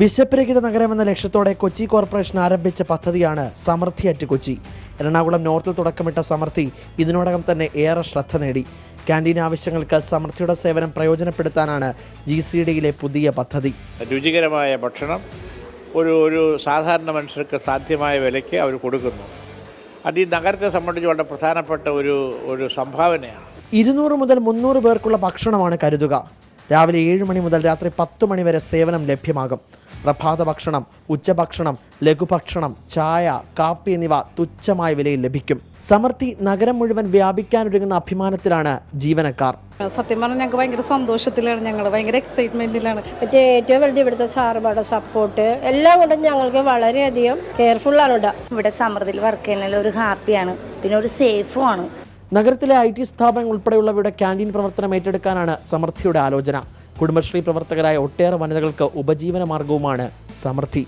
വിശപ്പരഹിത നഗരമെന്ന ലക്ഷ്യത്തോടെ കൊച്ചി കോർപ്പറേഷൻ ആരംഭിച്ച പദ്ധതിയാണ് സമൃദ്ധി അറ്റ് കൊച്ചി. എറണാകുളം നോർത്തിൽ തുടക്കമിട്ട സമൃദ്ധി ഇതിനോടകം തന്നെ ഏറെ ശ്രദ്ധ നേടി. ക്യാൻറ്റീൻ ആവശ്യങ്ങൾക്ക് സമൃദ്ധിയുടെ സേവനം പ്രയോജനപ്പെടുത്താനാണ് GCDയിലെ പുതിയ പദ്ധതി. രുചികരമായ ഭക്ഷണം ഒരു സാധാരണ മനുഷ്യർക്ക് സാധ്യമായ വിലയ്ക്ക് അവർ കൊടുക്കുന്നു. അത് ഈ നഗരത്തെ സംബന്ധിച്ച് വളരെ പ്രധാനപ്പെട്ട ഒരു സംഭാവനയാണ്. 200 മുതൽ 300 പേർക്കുള്ള ഭക്ഷണമാണ് കരുതുക. രാവിലെ 7 മണി മുതൽ രാത്രി 10 മണി വരെ സേവനം ലഭ്യമാകും. പ്രഭാത ഭക്ഷണം, ഉച്ചഭക്ഷണം, ലഘുഭക്ഷണം, ചായ, കാപ്പി എന്നിവ തുച്ഛമായ വിലയിൽ ലഭിക്കും. സമൃദ്ധി നഗരം മുഴുവൻ വ്യാപിക്കാനൊരുങ്ങുന്ന അഭിമാനത്തിലാണ് ജീവനക്കാർ. സത്യം പറഞ്ഞാൽ ഞങ്ങൾക്ക് ഭയങ്കര സന്തോഷത്തിലാണ്, ഞങ്ങൾ ഭയങ്കര എക്സൈറ്റ്മെന്റിലാണ്. ഏറ്റവും വലുത് ഇവിടുത്തെ സാറുമാരുടെ സപ്പോർട്ട് എല്ലാം കൊണ്ടും ഞങ്ങൾക്ക് വളരെയധികം കെയർഫുള്ളാണ്. ഇവിടെ സമൃദ്ധിയിൽ വർക്ക് ചെയ്യുന്നതിൽ ഒരു ഹാപ്പിയാണ്, പിന്നെ ഒരു സേഫും ആണ്. നഗരത്തിലെ IT സ്ഥാപനങ്ങൾ ഉൾപ്പെടെയുള്ളവയുടെ ക്യാൻറ്റീൻ പ്രവർത്തനം ഏറ്റെടുക്കാനാണ് സമൃദ്ധിയുടെ ആലോചന. കുടുംബശ്രീ പ്രവർത്തകരായ ഒട്ടേറെ വനിതകൾക്ക് ഉപജീവന മാർഗവുമാണ് സമൃദ്ധി.